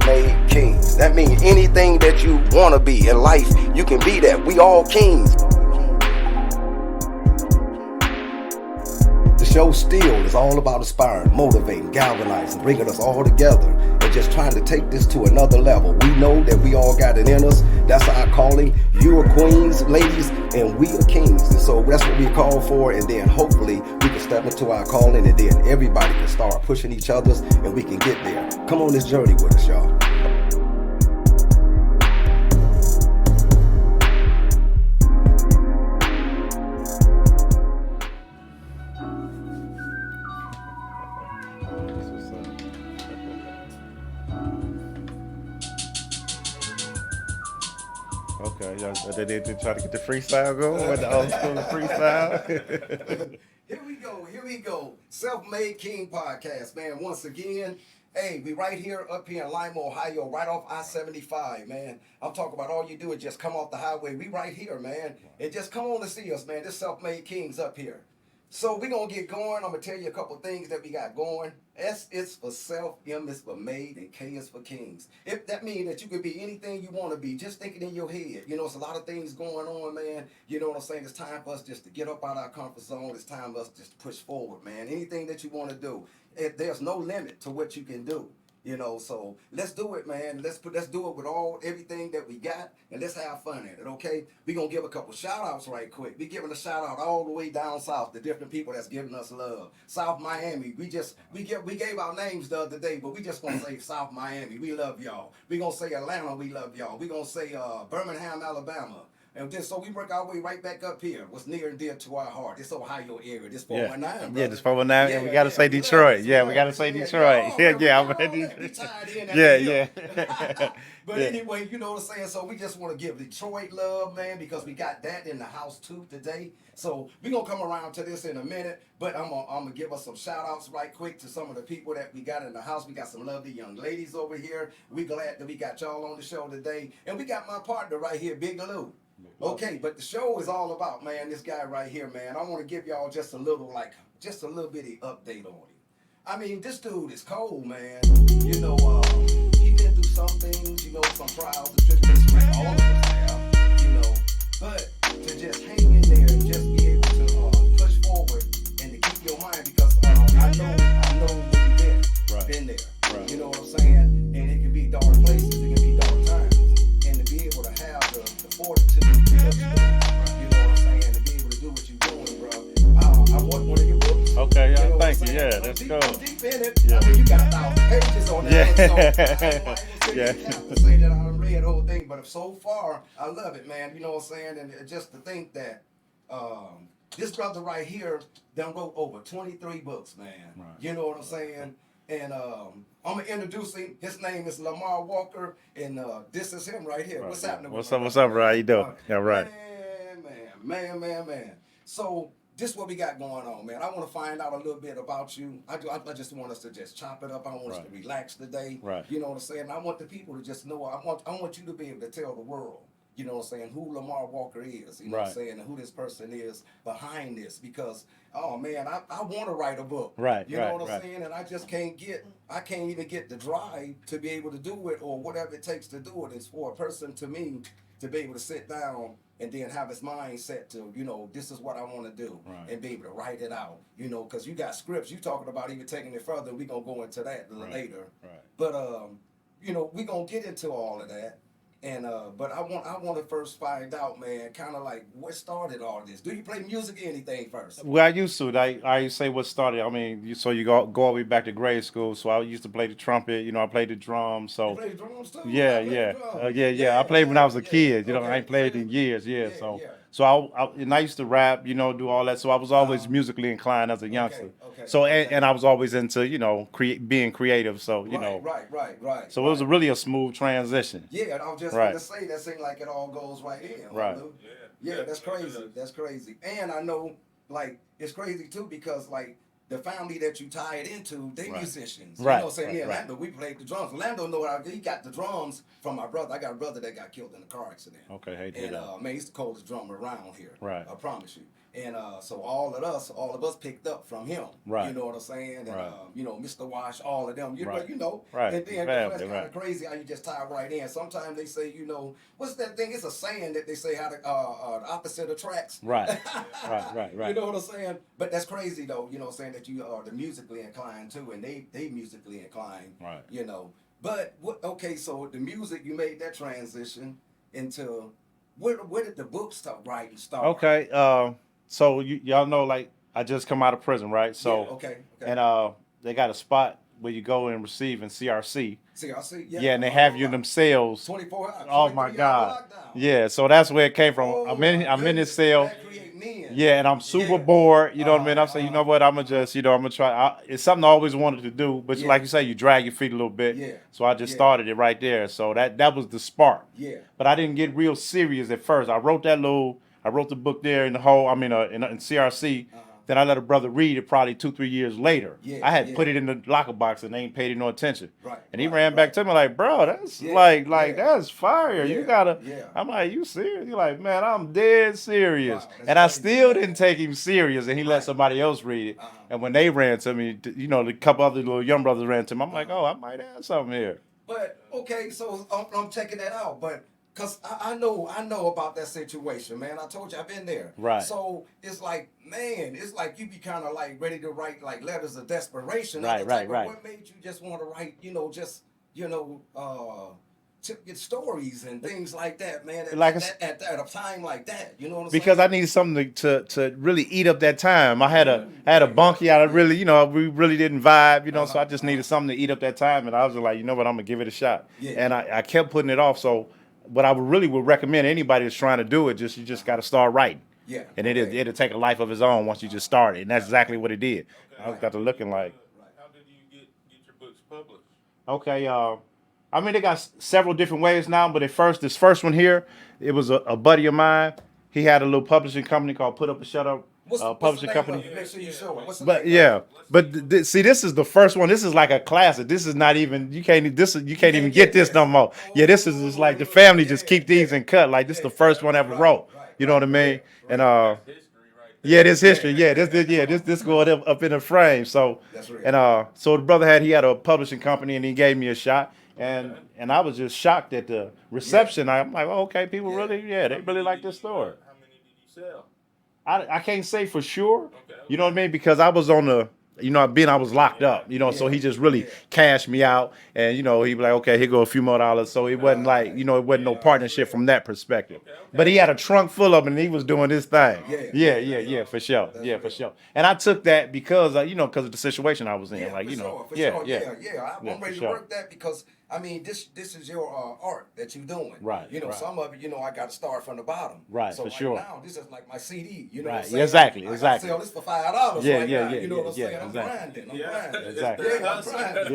self-made kings. That means anything that you want to be in life, you can be that. We all kings. The show still is all about inspiring, motivating, galvanizing, bringing us all together, and just trying to take this to another level. We know that we all got it in us. That's our calling. You are queens, ladies, and we are kings. And so that's what we call for. And then hopefully we can step into our calling, and then everybody can start pushing each other, and we can get there. Come on this journey with us, y'all. Okay, y'all, they try to get the freestyle going with the old school freestyle. Here we go. Self-Made King podcast, man. Once again, hey, we right here up here in Lima, Ohio, right off I-75, man. I'm talking about all you do is just come off the highway. We right here, man. And just come on to see us, man. This Self-Made Kings up here. So we're going to get going. I'm going to tell you a couple things that we got going. S is for self, M is for made, and K is for kings. If that means that you could be anything you want to be, just think it in your head. You know, it's a lot of things going on, man. You know what I'm saying? It's time for us just to get up out of our comfort zone. It's time for us just to push forward, man. Anything that you want to do. There's no limit to what you can do. You know, so let's do it, man. Let's do it with everything that we got, and let's have fun at it, okay? We're gonna give a couple shout outs right quick. We giving a shout out all the way down south to different people that's giving us love. South Miami, we gave our names the other day, but we just gonna say South Miami, we love y'all. We gonna say Atlanta, we love y'all. We gonna say Birmingham, Alabama. And then, so we work our way right back up here. What's near and dear to our heart? This Ohio area. This 419. Yeah, this 419. Yeah, and we got to say Detroit. Yeah, we got to say Detroit. Yeah. But anyway, you know what I'm saying? So we just want to give Detroit love, man, because we got that in the house too today. So we're going to come around to this in a minute, but I'm going to give us some shout outs right quick to some of the people that we got in the house. We got some lovely young ladies over here. We glad that we got y'all on the show today. And we got my partner right here, Big Lou. Okay, but the show is all about, man, this guy right here, man. I want to give y'all just a little bitty update on him. I mean, this dude is cold, man. You know, he been through some things, you know, some trials and tribulations, like all of us have, you know. But to just hang in there and just be able to push forward and to keep your mind, because I know where you've been there. Right. You know what I'm saying? And it can be dark places, it can be dark times, and to be able to have the fortitude. You know what I'm saying? To be able to do what you're doing, bro. I bought one of your books. Okay, yeah, you know thank you. Yeah, that's cool. Deep in it. Yeah. I mean, you got 1,000 pages on that. Yeah. So I ain't say that I read the whole thing, but so far, I love it, man. You know what I'm saying? And just to think that this brother right here done wrote over 23 books, man. Right. You know what I'm saying? And I'm going to introduce him. His name is Lamar Walker, and this is him right here. Right. What's happening? What's up, bro? How you doing? Yeah, right. Man. So this is what we got going on, man. I want to find out a little bit about you. I just want us to just chop it up. I want us to relax today. Right. You know what I'm saying? I want the people to just know. I want you to be able to tell the world, you know what I'm saying, who Lamar Walker is, you know what I'm saying, and who this person is behind this, because, oh man, I want to write a book. Right. You know what I'm saying? And I just can't even get the drive to be able to do it, or whatever it takes to do it. It's for a person to me to be able to sit down and then have his mind set to, you know, this is what I want to do, and be able to write it out, you know, because you got scripts. You talking about even taking it further. We're going to go into that later. Right. But, you know, we're going to get into all of that. And but I want to first find out, man, kind of like what started all this. Do you play music or anything first? Well, I used to. I say what started. I mean, you go all the way back to grade school. So I used to play the trumpet. You know, I played the drums. So you played the drums too? Yeah. I played when I was a kid. You know, I ain't played in years. So I used to rap. You know, do all that. So I was always musically inclined as a youngster. So and I was always into, you know, being creative. So you know. Right. So it was really a smooth transition. Yeah, I was just going to say that seemed like it all goes right in. Right. Yeah, that's crazy. That's crazy. And I know, like, it's crazy too, because like the family that you tied into, they musicians. You know what I'm saying? Me and Lando, we played the drums. Lando he got the drums from my brother. I got a brother that got killed in a car accident. Okay, and man, he's the coldest drummer around here. Right. I promise you. And so all of us picked up from him. Right. You know what I'm saying? And Right. Mr. Wash, all of them. Right. And then that's Family, kind of crazy how you just tie right in. Sometimes they say, what's that thing? It's a saying that they say how the opposite attracts. Right. Right. You know what I'm saying? But that's crazy though. You know what I'm saying, that you are the musically inclined too, and they musically inclined. Right. But okay, so the music, you made that transition into where did the book start writing start? Okay. So y'all know, like, I just come out of prison, right? So yeah, okay. and they got a spot where you go and receive in CRC. CRC, Yeah, and they have you in them cells. 24 hours. Oh my God. Yeah, so that's where it came from. Oh, I'm in this cell. That create men. Yeah, and I'm super bored. You know what I mean? I'm saying, you know what? I'm gonna just, I'm gonna try. It's something I always wanted to do, but like you say, you drag your feet a little bit. Yeah. So I just started it right there. So that was the spark. Yeah. But I didn't get real serious at first. I wrote the book there in the hole. I mean, in CRC. Then I let a brother read it probably 2-3 years later. Yeah, I had put it in the locker box and they ain't paid it no attention. Right. And he ran back to me like, bro, that's that's fire. You gotta. I'm like, you serious? He's like, man, I'm dead serious. Wow, and I still didn't take him serious. And he let somebody else read it. And when they ran to me, the couple other little young brothers ran to me. I'm like, oh, I might have something here. But okay, so I'm checking that out. But because I know about that situation, man. I told you I've been there. Right. So it's like, man, it's like you be kind of like ready to write like letters of desperation. Right. What made you just want to write, get stories and things like that, man? At a time like that, you know what I'm saying? Because I needed something to really eat up that time. I had a bunkie out. I really, we really didn't vibe, so I just needed something to eat up that time. And I was just like, you know what, I'm gonna give it a shot. Yeah. And I kept putting it off. So what I would recommend anybody that's trying to do it, you just got to start writing. Yeah. And it'll take a life of its own once you just start it. And that's exactly what it did. Okay. I was got to looking like. How did you get your books published? Okay, I mean, they got several different ways now, but this first one here, it was a buddy of mine. He had a little publishing company called Put Up and Shut Up publishing company. Make sure you show it. What's the But name? yeah, but see, this is the first one. This is like a classic. This is not even you can't even get this no more. Yeah, this is just like the family just keep these and cut. Like this is the first one I ever wrote. You know what I mean? And yeah, this history. Yeah, this going up in the frame. So and so the brother he had a publishing company and he gave me a shot. And I was just shocked at the reception. I'm like, oh, okay, people they really like this story. How many did you sell? I can't say for sure. You know what I mean? Because I was on the, I was locked up, so he just really cashed me out. And, he'd be like, okay, here go a few more dollars. So it wasn't like, it wasn't no partnership from that perspective. But he had a trunk full of them and he was doing his thing. Yeah, for sure. Yeah, for sure. And I took that because, because of the situation I was in. Yeah, like, I'm ready to work that because, I mean, this is your art that you're doing. Right. Some of it, I got to start from the bottom. Right, so for sure. now, this is like my CD. You know right. what I'm saying? Exactly. I sell this for $5 Yeah, right yeah, now. yeah, You know what I'm saying? yeah, I'm exactly. grinding. Exactly. Yeah, I'm grinding.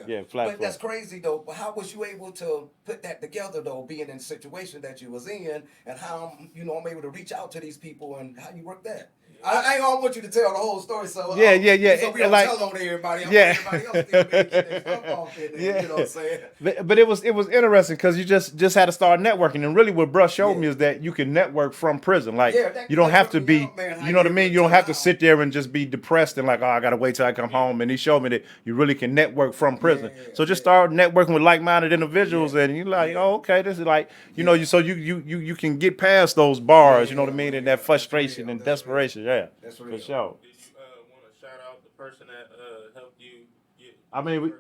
Yeah, But that's crazy, though. But how was you able to put that together, though, being in the situation that you was in, and how, I'm able to reach out to these people, and how you work that? I don't want you to tell the whole story, so So we don't tell on everybody. Everybody else still get their stuff off in there, you know what I'm saying? But it was interesting because you just had to start networking, and really what Bruh showed me is that you can network from prison. Like you don't have to be, you know what I mean? You don't have to sit there and just be depressed and like, oh, I gotta wait till I come home. And he showed me that you really can network from prison. So just start networking with like-minded individuals, and you're like, oh, okay, this is like, you can get past those bars, you know what I mean, and that frustration and desperation. Yeah, that's real. For sure. Did you want to shout out the person that helped you get? I mean,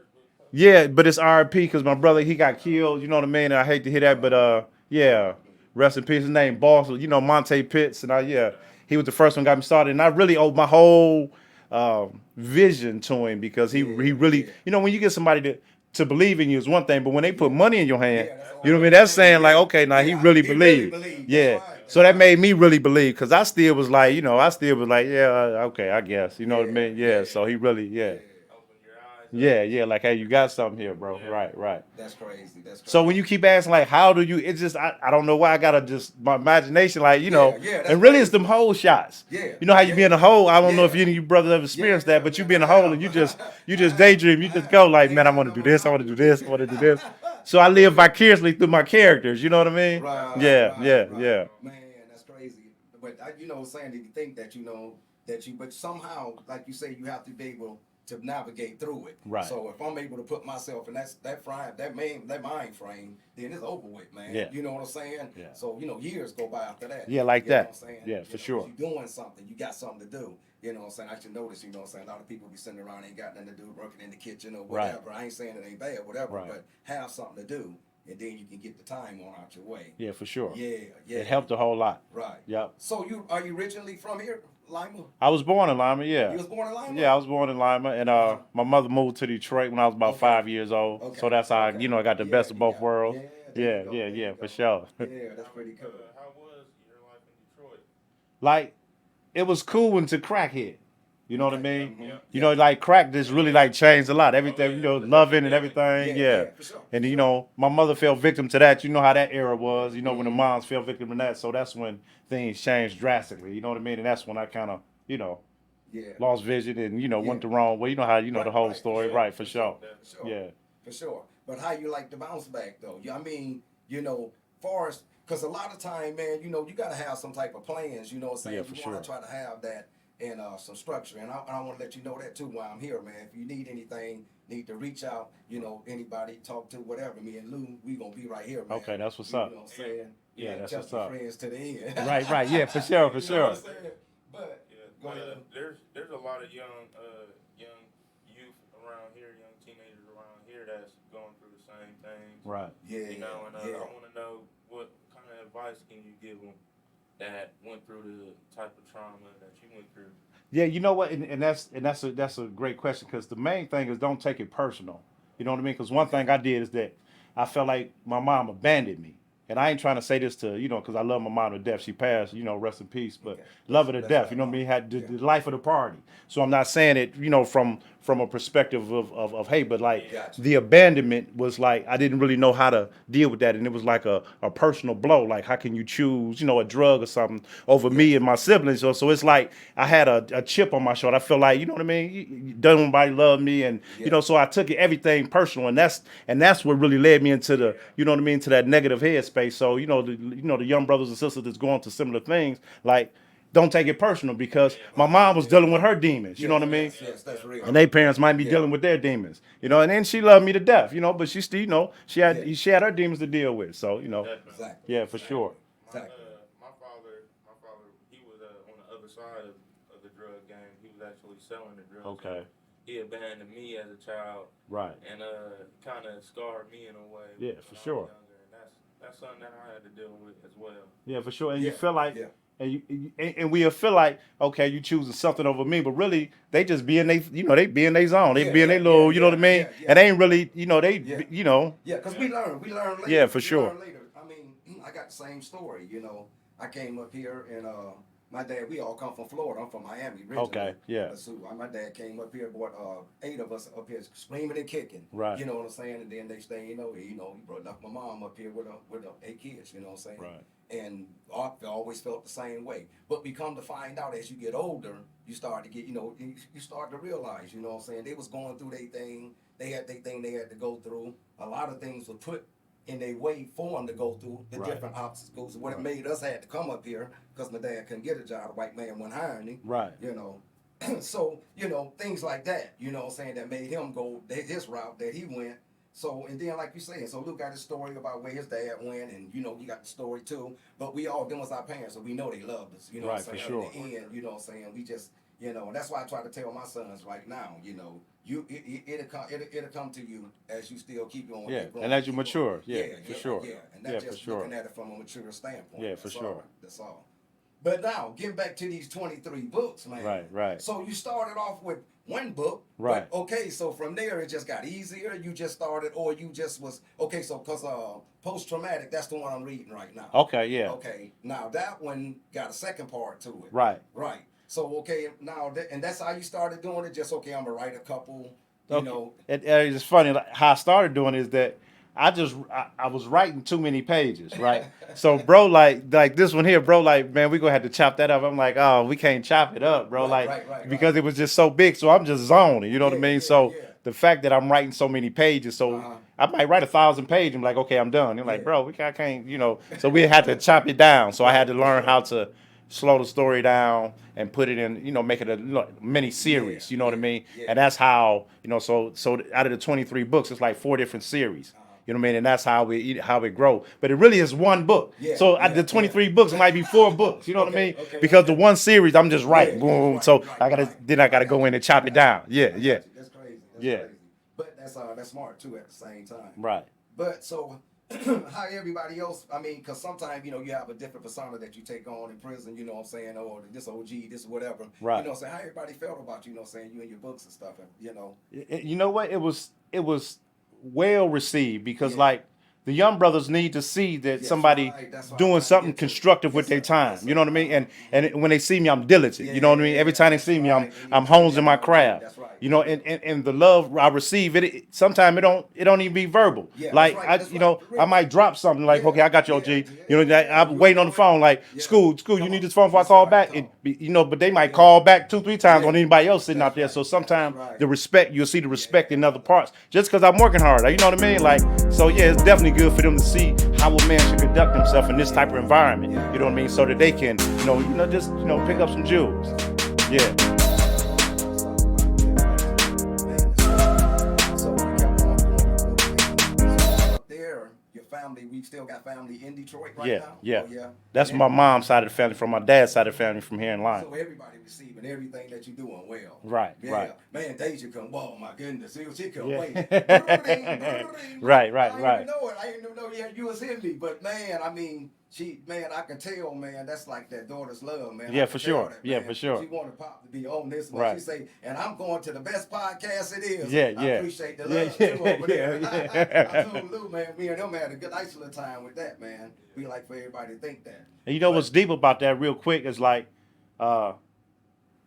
yeah, but it's RIP because my brother he got killed. You know what I mean? And I hate to hear that, but yeah, rest in peace. His name Boss, Monte Pitts, and he was the first one got me started, and I really owe my whole vision to him because he really, when you get somebody to believe in you is one thing, but when they put money in your hand, you know what I mean? That's saying like, okay, now he really believed. Yeah. So that made me really believe because I still was like, yeah, okay, I guess. You know what I mean? Yeah. So he really, Open your eyes. Yeah, like, hey, you got something here, bro. Yeah. Right. That's crazy. So when you keep asking, like, how do you, it's just, I don't know why I gotta just, my imagination, like, that's and really it's them hole shots. Yeah. You know how you be in a hole? I don't know if any of you brothers have experienced that, but you be in a hole and you just daydream. You just go like, man, I want to do this. I want to do this. I want to do this. So I live vicariously through my characters. You know what I mean? Right. Yeah. Man, that's crazy. but you know, saying that you think that but somehow, like you say, you have to be able to navigate through it. Right. So if I'm able to put myself in that mind frame, then it's over with, man. Yeah. You know what I'm saying? Yeah. So years go by after that. Yeah, like you know that. What I'm saying? Yeah, for sure. You're doing something. You got something to do. You know what I'm saying? I should notice. You know what I'm saying? A lot of people be sitting around ain't got nothing to do, working in the kitchen or whatever. Right. I ain't saying it ain't bad, whatever. Right. But have something to do, and then you can get the time on out your way. Yeah, for sure. Yeah. It helped a whole lot. Right. Yep. So are you originally from here, Lima? I was born in Lima, yeah. You was born in Lima? Yeah, I was born in Lima, and my mother moved to Detroit when I was about 5 years old. Okay. So that's how I got the best of both worlds. Yeah, For sure. Yeah, that's pretty cool. How was your life in Detroit? Like, it was cool when the crack hit. You know what I mean? Yeah. You know, like crack just really like changed a lot. Everything, loving and everything. Yeah. For sure. And my mother fell victim to that. You know how that era was. When the moms fell victim to that. So that's when things changed drastically. You know what I mean? And that's when I kind of, lost vision and went the wrong way. You know how the whole story, right? For sure. Yeah. For sure. But how you like to bounce back though? I mean, far as because a lot of time, man, you got to have some type of plans. You know what I'm saying? Yeah, for you want to sure. try to have that and some structure. And I want to let you know that too while I'm here, man. If you need anything, need to reach out. Anybody talk to whatever. Me and Lou, we gonna be right here, man. Okay, that's what's up. You know what I'm saying? Yeah, that's just what's up. friends to the end. Right. Yeah, for sure. You know what I'm saying? But go ahead. There's a lot of young youth around here, young teenagers around here that's going through the same things. Right. Yeah. And I want to know what kind of advice can you give them that went through the type of trauma that you went through. Yeah, you know what, and that's a great question because the main thing is don't take it personal. You know what I mean? Because one thing I did is that I felt like my mom abandoned me. And I ain't trying to say this to, because I love my mom to death. She passed, rest in peace, but love her to death. You know what I mean? Had the life of the party. So I'm not saying it, from a perspective of hey, but like the abandonment was like, I didn't really know how to deal with that. And it was like a personal blow. Like, how can you choose, a drug or something over me and my siblings? So it's like I had a chip on my shoulder. I feel like, you know what I mean? Don't nobody love me. And, so I took everything personal. And that's what really led me into the, you know what I mean, to that negative headspace. So, the young brothers and sisters that's going through similar things, like, don't take it personal because my mom was dealing with her demons. You know what I mean? Yes, that's real. And their parents might be dealing with their demons. And then she loved me to death. But she still, she had her demons to deal with. So, Exactly. yeah, for sure. Exactly. My father, he was on the other side of the drug game. He was actually selling the drugs. Okay. He abandoned me as a child. Right. And kind of scarred me in a way. Yeah, for sure. That's something that I had to deal with as well. Yeah, for sure. And you feel like, and we feel like, okay, you choosing something over me, but really they just be in they be in their zone. They be in their little, you know what I mean? And they ain't really, Yeah, because we learn later. Yeah, for sure. Later. I mean, I got the same story. I came up here and my dad, we all come from Florida. I'm from Miami originally. Okay, yeah. So my dad came up here, brought 8 of us up here screaming and kicking. Right. You know what I'm saying? And then next thing he brought up my mom up here with 8 kids. You know what I'm saying? Right. And I always felt the same way. But we come to find out as you get older, you start to get, you start to realize, you know what I'm saying? They was going through their thing. They had their thing they had to go through. A lot of things were put in their way for them to go through the different obstacles. What it made us had to come up here because my dad couldn't get a job. The white man wasn't hiring him. Right. So, things like that, you know what I'm saying, that made him go his route that he went. So, and then like you saying, so Luke got his story about where his dad went, and you got the story too. But we all, them was our parents, so we know they loved us. You know what I'm saying? For sure. At the end, you know what I'm saying? We just, and that's why I try to tell my sons right now, it'll come to you as you still keep going. Yeah, keep growing, and as you keep mature. growing. Yeah, for sure. Yeah, and that's just for sure. looking at it from a mature standpoint. Yeah, for sure. That's all. But now, getting back to these 23 books, man. Right. So you started off with one book. Right. But, okay, so from there it just got easier. You just started, or you just was, okay, so because post-traumatic, that's the one I'm reading right now. Okay, yeah. Okay, now that one got a second part to it. Right. Right. So, okay, now, and that's how you started doing it? Just, okay, I'm going to write a couple, It's funny, like, how I started doing it is that I was writing too many pages, right? So, bro, like this one here, bro, like, man, we gonna have to chop that up. I'm like, oh, we can't chop it up, bro, because it was just so big. So I'm just zoning, you know what I mean? So the fact that I'm writing so many pages, so I might write 1,000 pages. I'm like, okay, I'm done. You're like, bro, I can't, So we had to chop it down. So I had to learn how to, slow the story down and put it in, make it a mini series. You know what I mean? Yeah. And that's how, so out of the 23 books, it's like 4 different series. You know what I mean? And that's how it grow. But it really is one book. Yeah, So out of the 23 books, it might be 4 books. You know what I mean? Because the one series, I'm just writing. Boom. So I gotta go in and chop it down. Yeah. That's crazy. Yeah. Crazy. But that's smart too at the same time. Right. But so how everybody else, I mean, because sometimes, you have a different persona that you take on in prison, you know what I'm saying, or this OG, this whatever. Right. You know what I'm saying? How everybody felt about you know what I'm saying, you and your books and stuff, You know what? It was well received because like the young brothers need to see that somebody doing something constructive with their time. You know what I mean? And when they see me, I'm diligent. You know what I mean? Every time they see me, I'm hones in my craft. That's right. You know, and the love I receive, sometimes it don't even be verbal. Yeah, Like that's right. I might drop something like, okay, I got you, OG. You know, I'm waiting on the phone like, school, you need this phone before I call back. But they might call back 2-3 times on anybody else sitting out there. So sometimes the respect, you'll see the respect in other parts just because I'm working hard. You know what I mean? Like, so yeah, it's definitely good for them to see how a man should conduct himself in this type of environment. You know what I mean? So that they can, just pick up some jewels. Yeah. Family, we still got family in Detroit right now? Yeah. Oh, yeah. That's my mom's side of the family. From my dad's side of the family, from here in line. So everybody receiving everything that you're doing well. Right, yeah. right. Man, Deja come, oh my goodness, she come wait. Right. I didn't even know it. I didn't even know you was in me. But man, I mean, I can tell, man, that's like that daughter's love, man. Yeah, for sure. For sure. She wanted Pop to be on this one. Right. She say, and I'm going to the best podcast it is. Yeah. I appreciate the love too over there. I told Lou, man, me and them had a good nice little time with that, man. We like for everybody to think that. And what's deep about that real quick is like,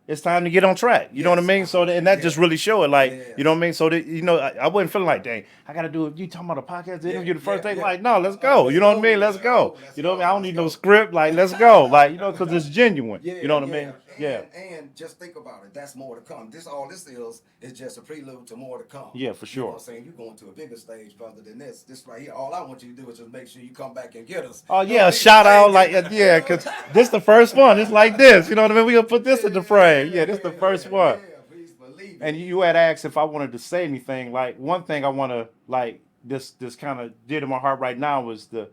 it's time to get on track. You know what I mean? So that just really show it. Like, you know what I mean? So that, I wasn't feeling like, dang, I got to do it. You talking about a podcast interview the first day? Like, no, let's go. You know what I mean? Let's go. You know what I mean? I don't need no script. Like, let's go. Like, because it's genuine. You know what I mean? Yeah. And just think about it. That's more to come. All this is just a prelude to more to come. Yeah, for sure. You know what I'm saying? You're going to a bigger stage further than this. This right here, all I want you to do is just make sure you come back and get us. Oh, yeah, shout out. Like, yeah, because this the first one. It's like this. You know what I mean? We're going to put this in the frame. Yeah, this the first one. Yeah, please believe it. And you had asked if I wanted to say anything. Like, one thing I want to, like, this kind of did in my heart right now was the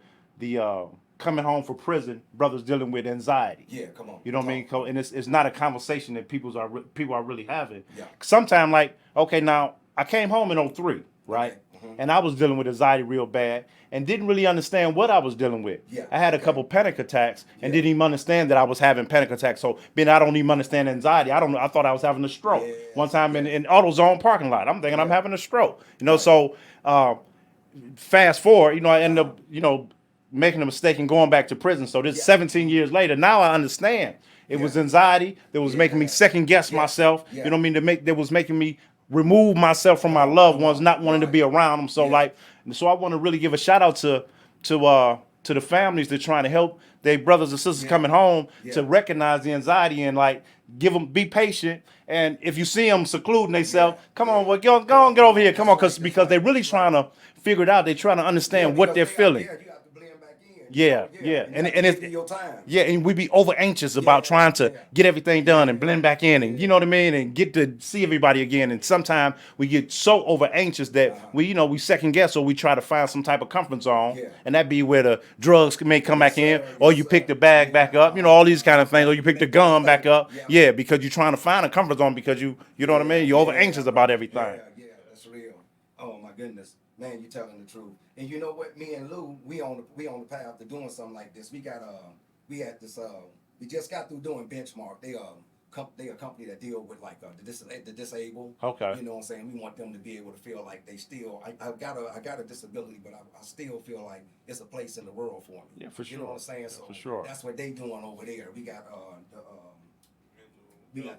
coming home from prison, brothers dealing with anxiety. Yeah, come on. You know what I mean? And it's not a conversation that people are really having. Yeah. Sometimes, like, okay, now I came home in 03, right? Okay. Mm-hmm. And I was dealing with anxiety real bad and didn't really understand what I was dealing with. Yeah. I had a couple panic attacks and didn't even understand that I was having panic attacks. So being I don't even understand anxiety. I don't know. I thought I was having a stroke. One time in AutoZone parking lot. I'm thinking I'm having a stroke. So fast forward, I ended up, making a mistake and going back to prison. So this 17 years later, now I understand. It was anxiety that was making me second guess myself. You know what I mean? That was making me remove myself from my loved ones, not wanting to be around them. So so I want to really give a shout out to the families that are trying to help their brothers and sisters coming home to recognize the anxiety and like be patient. And if you see them secluding themselves, come on, well, go on, get over here. Come on, because they're really trying to figure it out. They're trying to understand what they're feeling. Yeah. And it's your time. Yeah, and we be over anxious about trying to get everything done and blend back in and you know what I mean, and get to see everybody again. And sometimes we get so over anxious that we second guess or we try to find some type of comfort zone, and that be where the drugs may come back in, or you pick the bag back up, all these kind of things, or you pick the gun back up, because you're trying to find a comfort zone because you know what I mean, you're over anxious about everything. Yeah, that's real. Oh my goodness. Man, you telling the truth. And you know what? Me and Lou, we on the path to doing something like this. We just got through doing Benchmark. They a company that deal with like the disabled. Okay. You know what I'm saying? We want them to be able to feel like they still. I got a disability, but I still feel like it's a place in the world for me. Yeah, for sure. You know what I'm saying? So for sure. That's what they doing over there. We got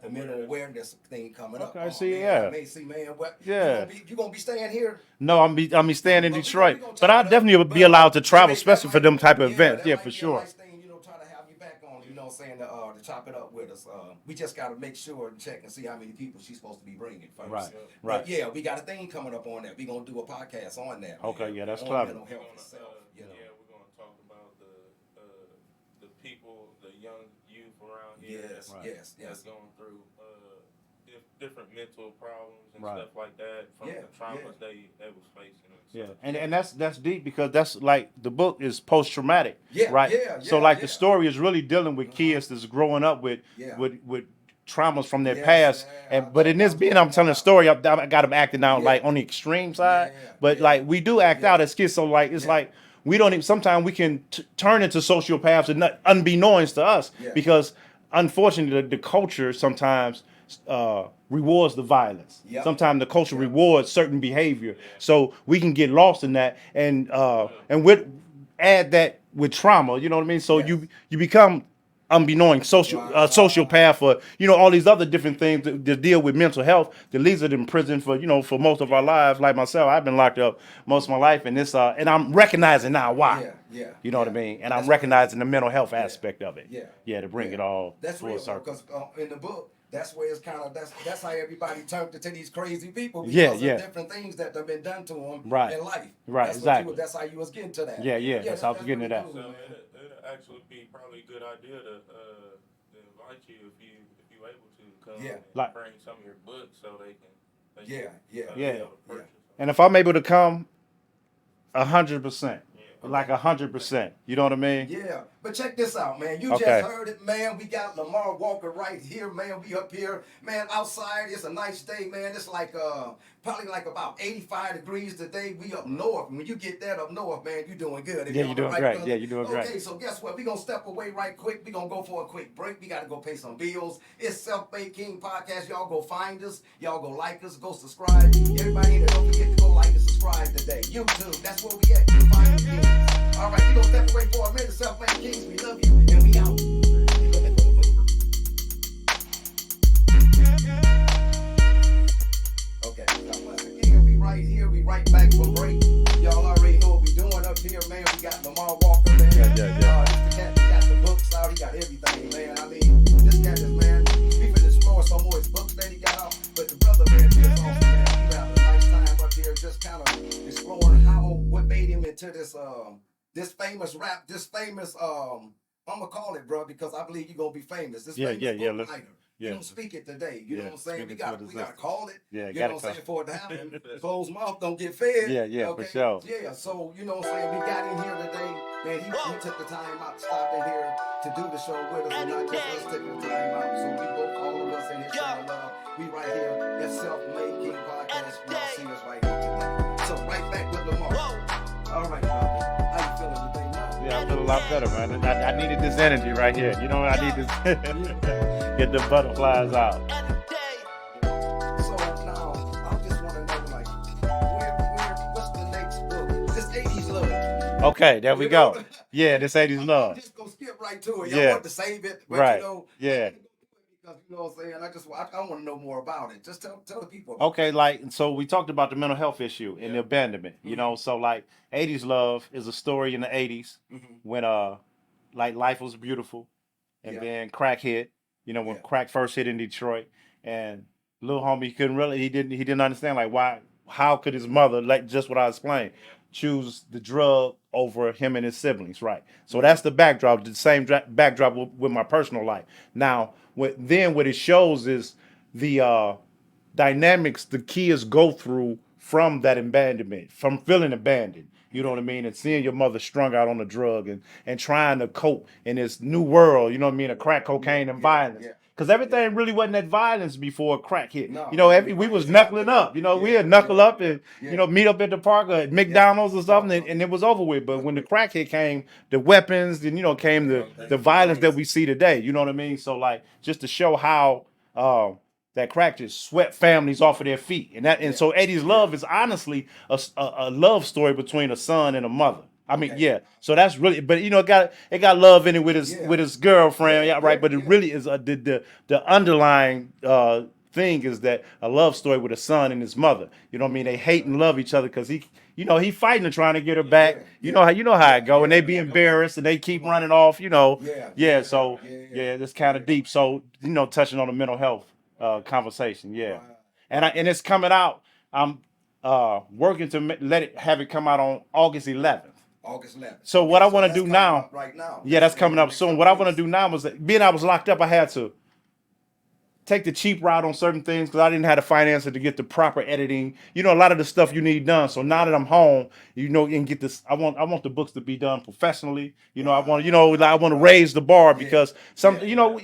the mental awareness thing coming up. Okay, see, man, yeah. I may see, man, what? Yeah. You gonna be staying here? No, I'm staying in Detroit, but I'll definitely be allowed to travel, especially for them type of events. Yeah, for sure. Nice thing, try to have you back on. You know, what I'm saying to chop it up with us. We just got to make sure and check and see how many people she's supposed to be bringing first. Right. But yeah, we got a thing coming up on that. We gonna do a podcast on that. Okay, man, yeah, that's on clever. mental health itself, Yeah, we're gonna talk about the people, the young youth around here Yes, Right. that's going through different mental problems and Right. stuff like that from Yeah, the traumas they was facing and Yeah, stuff. and that's deep because that's like the book is post traumatic, yeah, right? yeah, So yeah, like the yeah. story is really dealing with kids that's growing up with Yeah. with traumas from their Yes, past, I but in checked this out being most I'm of that telling a out. story, I got them acting out Yeah, like on the extreme yeah, side, but yeah, like we do act yeah, out as kids, so like it's yeah, like we don't even sometimes we can turn into sociopaths and not unbeknownst to us yeah, because unfortunately the culture sometimes rewards the violence. yep, Sometimes the culture yep, rewards certain behavior, Yeah, so we can get lost in that, well, and with add that with trauma. You know what I mean? So yes. you become unbeknown sociopath for all these other different things that deal with mental health that leaves it in prison for for most of our lives. Like myself, I've been locked up most of my life, and and I'm recognizing now why. Yeah, yeah, You know what I yeah. mean? And I'm That's crazy. recognizing the mental health Yeah, aspect of it. yeah, Yeah, to bring yeah. it all That's full real, bro. circle. Because in the book, that's where it's kind of that's how everybody turned into these crazy people Yeah, because of yeah. different things that have been done to them Right. in life. Right, That's what you. exactly. That's how you was getting to that. Yeah, yeah. Yeah, That's how I was that's getting to really that. cool, so man. it'll actually be probably a good idea to invite you if you able to come Yeah. Like, and bring some of your books so they Yeah, can yeah, yeah. be able to yeah. purchase And if I'm able to come, 100%, them. like Okay. 100%. You know what I mean? Yeah, but check this out, man. You just Okay. heard it, man. We got Lamar Walker right here, man. We up here, man. Outside, it's a nice day, man. It's like probably like about 85 degrees today. We up north. When you get that up north, man, you doing good. Yeah, you're doing Right, great. brother? Yeah, you're doing great. Okay, so guess what? We gonna step away right quick. We gonna go for a quick break. We gotta go pay some bills. It's Self-Made King Podcast. Y'all go find us. Y'all go like us. Go subscribe. Everybody in there, don't forget to go like and subscribe today. YouTube, that's where we at. You find the kings. All right, we gonna step away for a minute. Self-Made Kings, we love you, and we out. Okay, again, we right here. We right back from break. Y'all already know what we doing up here, man. We got Lamar Walker, man. Yeah. This the cat, he got the books out. He got everything, man. I mean, this cat is, man, we finna explore some more his books that he got out. But the brother, man, is just awesome, man. He having a nice time up here, just kind of exploring what made him into this famous rap, this famous I'm gonna call it, bro, because I believe you're gonna be famous. This famous book writer. You don't speak it today. You know what I'm saying? We gotta call it. Yeah, You know what I'm saying? For it to happen. Closed mouth don't get fed. Yeah, Okay? for sure. Yeah, so you know what I'm saying? We got in here today. Man, he took the time out to stop in here to do the show with us and not just us taking the time out. So we both, all of us in here showing love. We right here at Self-Made King Podcast. Y'all see us right here today. So right back with Lamar. All right, brother. How you feeling today, man? Yeah, I feel a lot better, man. I needed this energy right here. You know, I need this. Get the butterflies out. So now, I just want to know, like, what's the next book? This 80s love. Okay, there we You go. know? Yeah, this 80s I'm love. just gonna skip right to it. Yeah. Y'all want to save it, but Right. you know, Yeah. I ain't gonna do it because you know what I'm saying. I want to know more about it. Just tell the people. Okay, like so we talked about the mental health issue and the abandonment. You know, so like 80s love is a story in the 80s when like life was beautiful and Yeah. then crack hit. You know, when Yeah. crack first hit in Detroit and little homie couldn't really he didn't understand like why how could his mother, like just what I explained, choose the drug over him and his siblings, right? So that's the backdrop, the same backdrop with my personal life. Now, what it shows is the dynamics the kids go through from that abandonment, from feeling abandoned. You know what I mean? And seeing your mother strung out on a drug and trying to cope in this new world, you know what I mean? Of crack cocaine and violence. Yeah. Because everything really wasn't that violence before crack hit. No, you know, we was knuckling up. You know, we'd knuckle up and, you know, meet up at the park or at McDonald's or something, and it was over with. But when the crack hit came, the weapons, and, you know, came the violence that we see today. You know what I mean? So, like, just to show how that crack just swept families off of their feet. And so Eddie's Love is honestly a love story between a son and a mother. I mean, yeah. So that's really, but you know, it got love in it with his girlfriend, yeah, right? But it really is the underlying thing is that a love story with a son and his mother. You know what I mean? They hate and love each other because he fighting and trying to get her back. You know how it go, and they be embarrassed and they keep running off. You know, So it's kind of deep. So you know, touching on the mental health conversation, yeah. And it's coming out. I'm working to have it come out on August 11th. August 11th. So what I want to that's do coming now, up right now. yeah, that's coming up soon. What I want to do now was being I was locked up, I had to take the cheap route on certain things because I didn't have the finances to get the proper editing. You know, a lot of the stuff you need done. So now that I'm home, you know, and get this, I want the books to be done professionally. You know, I want, you know, I want to raise the bar because you know,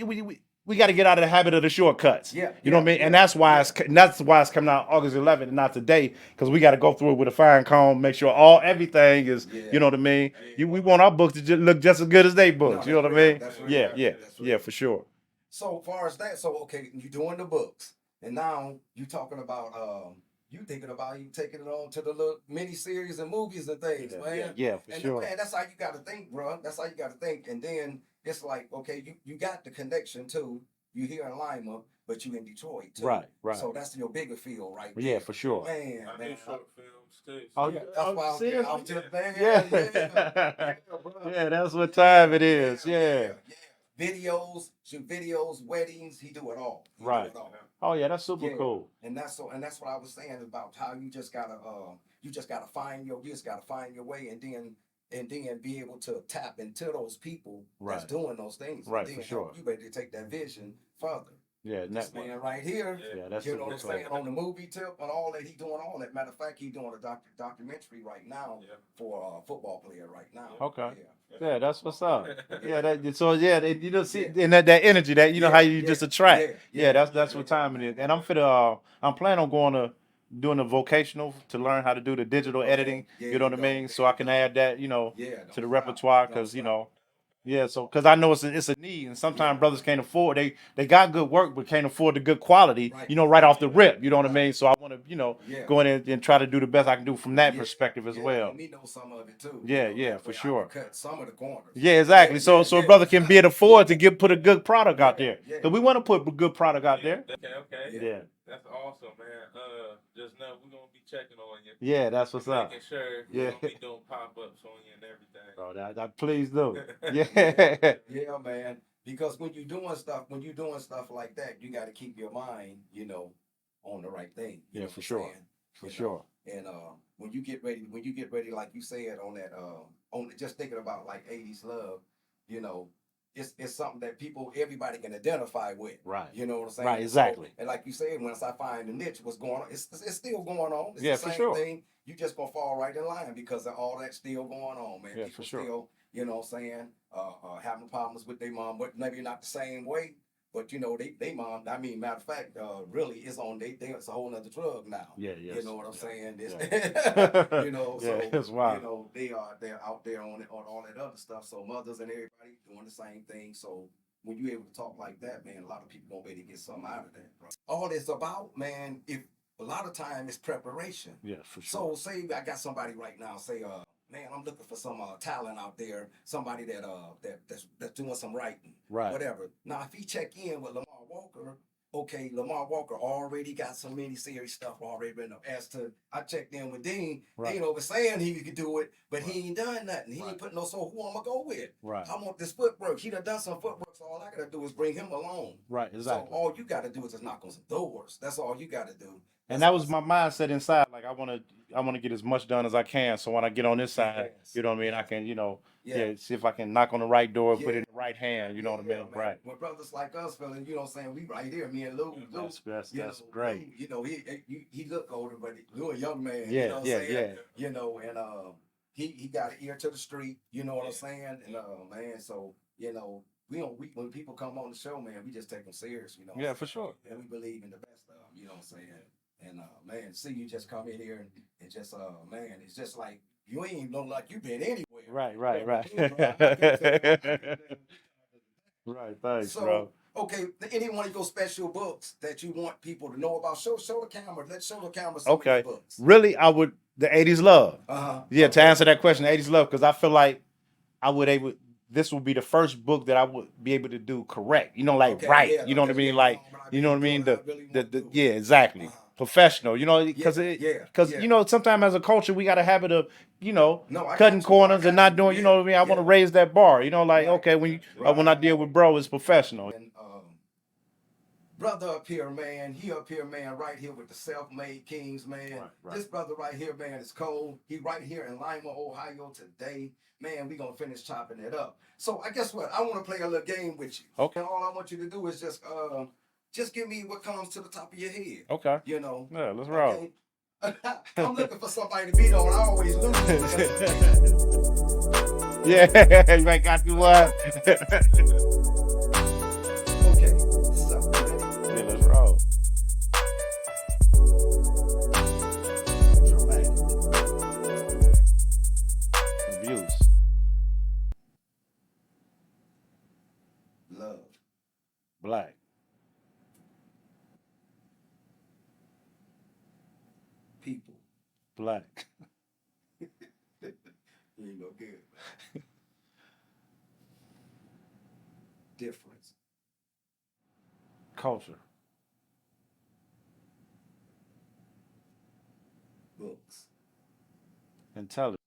we got to get out of the habit of the shortcuts. Yeah, you know what I mean, and that's why it's coming out August 11th and not today because we got to go through it with a fine comb, make sure everything is, you know what I mean. We want our books to look just as good as they books. You know what I mean? Yeah, for sure. So far as that, so okay, you doing the books, and now you talking about you thinking about you taking it on to the little mini series and movies and things, man. Yeah, for and sure. Man, that's how you got to think, bro. That's how you got to think, and then it's like, okay, you got the connection too. You here in Lima, but you in Detroit too. Right. So that's your bigger field, right? Yeah, for sure. Man, I do short films too. Oh, So that's why I'm just man. Yeah, that's what time it is. Yeah. Shoot videos, weddings. He do it all. Right. Oh yeah, that's super cool. And that's what I was saying about how you just gotta find your way, and then be able to tap into those people that's doing those things. Right, and for sure. You ready to take that vision further. Yeah, This man right here, that's you know what I'm super saying, on the movie tip and all that, he doing all that. Matter of fact, he doing a documentary right now for a football player right now. Okay. Yeah, that's what's up. Yeah, you know, see, and that energy that you know how you just attract. Yeah, that's what time it is. And I'm planning on going to doing a vocational to learn how to do the digital editing. You know what I mean? So I can add that, you know, to the repertoire because you know. Yeah, so because I know it's a need, and sometimes brothers can't afford. They got good work, but can't afford the good quality. You know, right off the rip. You know what I mean? So I want to, you know, go in and try to do the best I can do from that perspective as well. Let me know some of it too. Yeah, for sure. Cut some of the corners. Yeah, exactly. So a brother can be able to afford to put a good product out there. Because we want to put a good product out there. Okay. Yeah. That's awesome, man. Just know we're gonna be checking on you. Yeah, that's what's up. Making sure we're gonna be doing pop-ups on you and everything. Oh, that please do. Yeah. Yeah, man. Because when you're doing stuff like that, you got to keep your mind, you know, on the right thing. Yeah, for sure. For sure. And when you get ready, like you said on that, just thinking about like 80s love, you know, it's something that everybody can identify with. Right. You know what I'm saying? Right, exactly. So, and like you said, once I find the niche, what's going on, it's still going on. It's Yeah, the for same sure. thing. You just gonna fall right in line because of all that's still going on, man. Yeah, People for sure. still, you know what I'm saying, having problems with their mom, but maybe not the same way. But you know, they mom, I mean, matter of fact, really is on it's a whole nother drug now. Yeah, You know what I'm saying? Yeah. You know, Yeah, so it's wild. you know, they're out there on all that other stuff. So mothers and everybody doing the same thing. So when you're able to talk like that, man, a lot of people gonna be able to get something out of that, bro. All it's about, man, if a lot of time is preparation. Yeah, for sure. So say I got somebody right now, say, man, I'm looking for some talent out there, somebody that's doing some writing, Right. whatever. Now, if he check in with Lamar Walker, okay, Lamar Walker already got some miniseries stuff already written up. As to, I checked in with Dean, Dean over saying he could do it, but he ain't done nothing. He ain't putting no, so who I'm gonna go with? Right. I want this footwork. He done some footwork, so all I gotta do is bring him along. Right, exactly. So all you gotta do is just knock on some doors. That's all you gotta do. And that was my mindset inside. Like I want to get as much done as I can. So when I get on this side, you know what I mean, I can, you know, see if I can knock on the right door, put it in the right hand. You know what I mean, man. right? When brothers like us, feeling, you know what I'm saying, we right here, me and Lou. That's great. You know, he look older, but Lou a young man. Yeah, you know what I'm saying? yeah. You know, and he got an ear to the street. You know what I'm saying? And man, so you know. When people come on the show, man, we just take them serious, you know. Yeah, for sure. And we believe in the best of them, you know what I'm saying? And man, see you just come in here and just man, it's just like you ain't even look like you been anywhere. Right. Right, thanks, So, bro. okay, any one of your special books that you want people to know about? Show the camera. Let's show the camera some of your books. Really, I would the 80s love. Yeah, to answer that question, 80s love, because I feel like this would be the first book that I would be able to do correct. You know, like you know what I mean? Like, you know what I mean? Yeah, exactly. Professional, you know, because you know, sometimes as a culture we got a habit of, you know, cutting corners and not doing, you know what I mean? I want to raise that bar, you know, like okay, when I deal with bro, it's professional. And brother up here, man. He up here, man, right here with the Self-Made Kings, man. Right. This brother right here, man, is cold. He right here in Lamar, Ohio today. Man, we gonna finish chopping it up. So I guess what? I want to play a little game with you. Okay. And all I want you to do is just give me what comes to the top of your head. Okay. You know. Yeah, let's roll. Okay? I'm looking for somebody to beat on. I always lose. Yeah, you ain't got to what? Okay. So, Yeah, let's roll. dramatic. Abuse. Love. Black. People. Black. You ain't no good. Difference. Culture. Books. Intelligence.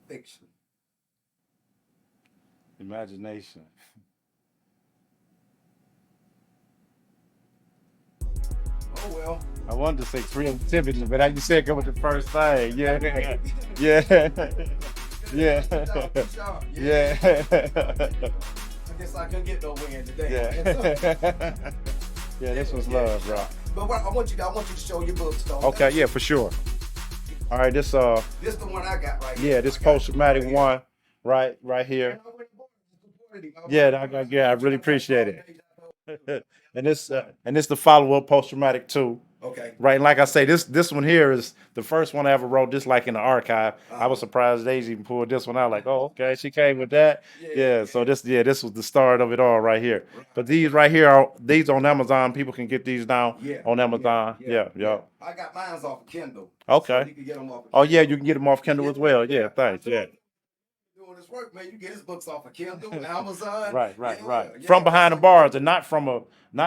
Fiction. Imagination. Oh well. I wanted to say creativity, but as you said, go with the first thing. Yeah. Yeah. Yeah. Good job. Yeah. I guess I couldn't get no win today. Yeah. Yeah, this was love, bro. But what I want you to show your books though. Okay, yeah, for sure. All right, this This the one I got right here. yeah, this post-traumatic one right here. Yeah, I really appreciate it. And this the follow-up post-traumatic 2. Okay. Right, and like I say, this one here is the first one I ever wrote, just like in the archive. I was surprised Daisy even pulled this one out. Like, oh, okay, she came with that. Yeah, so this was the start of it all right here. But these right here these on Amazon. People can get these now on Amazon. Yeah. I got mine off of Kindle. Okay. So you can get them off of Oh yeah, you can get them off Kindle as well. Yeah, thanks. Yeah. Doing this work, man. You get his books off of Kindle, Amazon. Right. Yeah. From behind the bars, and not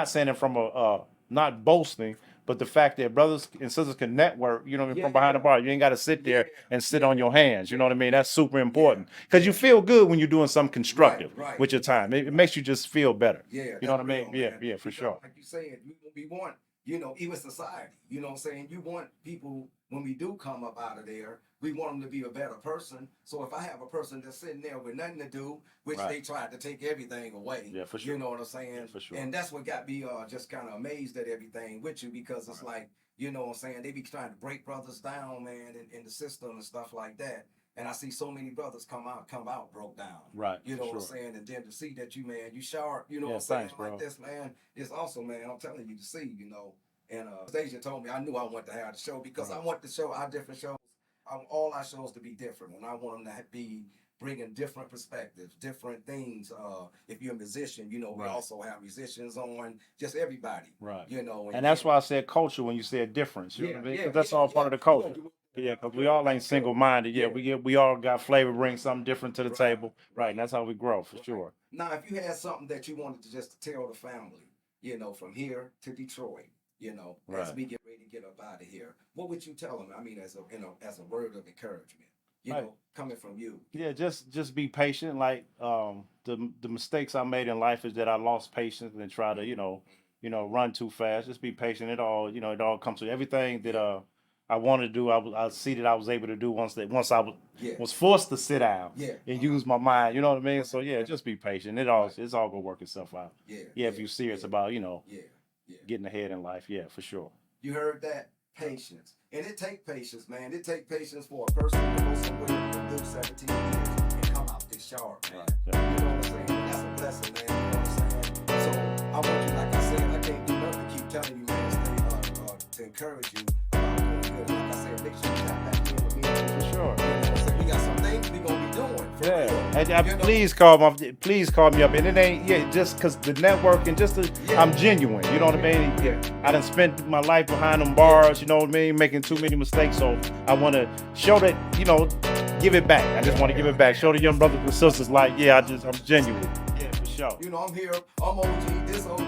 saying it from not boasting, but the fact that brothers and sisters can network, you know what I mean, from behind the bar. You ain't got to sit there and sit on your hands. You know what I mean? That's super important because you feel good when you're doing something constructive with your time. It makes you just feel better. Yeah. You know what I mean? Real, Yeah, for sure. Like you said, we want, even society, you know what I'm saying? You want people, when we do come up out of there, we want them to be a better person. So if I have a person that's sitting there with nothing to do, which they tried to take everything away, Yeah, for sure. you know what I'm saying? Yeah, for sure. And that's what got me just kind of amazed at everything with you, because it's like, you know what I'm saying, they be trying to break brothers down, man, in the system and stuff like that. And I see so many brothers come out broke down. Right. You know what I'm sure. saying? And then to see that you sharp, you know what I'm thanks, saying? bro. Like this, man, it's awesome, man. I'm telling you to see, And Stasia told me I knew I wanted to have the show because I want to show our different shows. I want all our shows to be different, and I want them to be bringing different perspectives, different things. If you're a musician, we also have musicians on, just everybody. Right. And that's why I said culture when you said difference. You know what I mean? 'Cause that's all part of the culture. Yeah, because we all ain't single-minded. Yeah, we all got flavor, bring something different to the table. Right, and that's how we grow, for sure. Now, if you had something that you wanted to just tell the family, from here to Detroit, as we get ready to get up out of here, what would you tell them? I mean, as a word of encouragement, coming from you. Yeah, just be patient. Like the mistakes I made in life is that I lost patience and try to run too fast. Just be patient. It all comes to everything that I wanted to do. I see that I was able to do once I was forced to sit down and use my mind. You know what I mean? So just be patient. It's all gonna work itself out. If you're serious about getting ahead in life. Yeah, for sure. You heard that? Patience. And it take patience, man. It take patience for a person to go somewhere and do 17 years and come out this sharp, man. You know what I'm saying? That's a blessing, man. You know what I'm saying? So I want you, like I said, I can't do nothing to keep telling you, man, to encourage you about doing good. Like I said, make sure you tap back in with me. For sure. You know what I'm saying? We got some things we gonna be doing. And please call me up. And it ain't just because the networking, I'm genuine. You know what I mean? I done spent my life behind them bars. You know what I mean? Making too many mistakes. So I want to show that give it back. I just want to give it back. Show the young brothers and sisters I'm genuine. Yeah, for sure. I'm here. I'm OG. This OG. We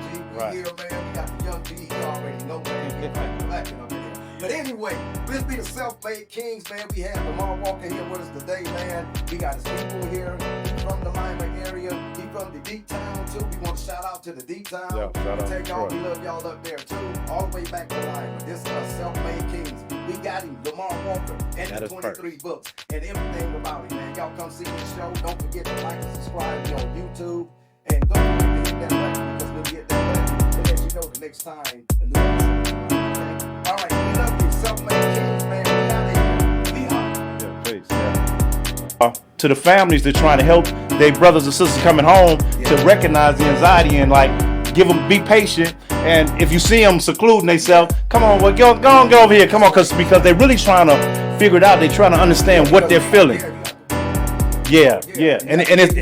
here, man. We got the young G. You already know, man. We black up in here. But anyway, this be the Self-Made Kings, man. We have Lamar Walker here with us today, man. We got his people here. He from the Lima area. He from the deep town too. We want to shout out to the deep town. Yeah, shout out Take to y'all. Detroit. We love y'all up there too. All the way back to Lima. This is our Self-Made Kings. We got him, Lamar Walker, and That the is 23 books and everything about him, man. Y'all come see this show. Don't forget to like and subscribe me on YouTube. And don't forget to hit that button, because when you hit that button, it lets you know the next time a new episode. Okay? All right, we love you, Self-Made Kings, man. We out of here. We out. Yeah, please. Yeah. To the families that trying to help their brothers and sisters coming home to recognize the anxiety and like give them, be patient. And if you see them secluding themselves, come on, well, go over here, come on, because they're really trying to figure it out. They're trying to understand what they're feeling. Yeah, and it's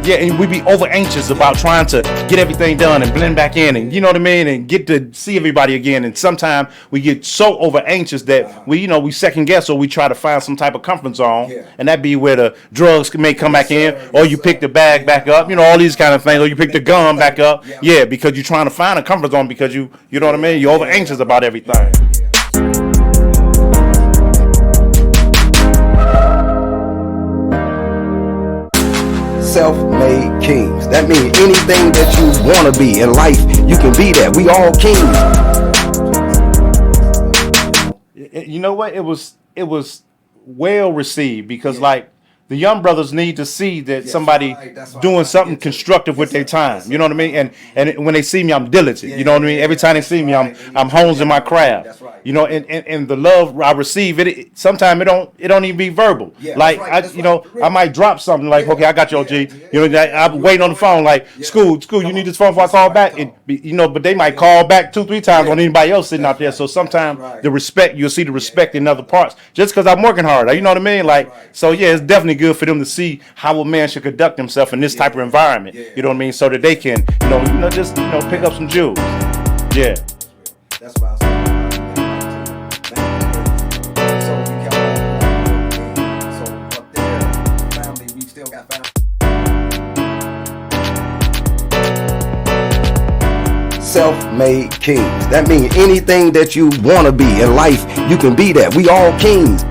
and we be over anxious about trying to get everything done and blend back in, and you know what I mean, and get to see everybody again. And sometimes we get so over anxious that we second guess, or we try to find some type of comfort zone, and that be where the drugs may come back in, or you pick the bag back up, all these kind of things, or you pick the gun back up, because you're trying to find a comfort zone because you know what I mean, you're over anxious about everything. Self-Made Kings. That means anything that you want to be in life, you can be that. We all kings. You know what? It was well received because like the young brothers need to see that somebody doing something constructive with their time. You know what I mean? And when they see me, I'm diligent. You know what I mean? Every time they see me, I'm honing my craft. And the love I receive, it sometimes it don't even be verbal. Like I might drop something like, okay, I got you, OG. I'm waiting on the phone like, school, you need this phone before I call back. But they might call back 2-3 times on anybody else sitting out there. So sometimes the respect, you'll see the respect in other parts just because I'm working hard. You know what I mean? Like, so yeah, it's definitely good for them to see how a man should conduct himself in this type of environment. You know what I mean? So that they can, just pick up some jewels. Yeah. That's what I was saying. So we kept on going. So up there, family, we still got family. Self-Made Kings. That means anything that you want to be in life, you can be that. We all kings.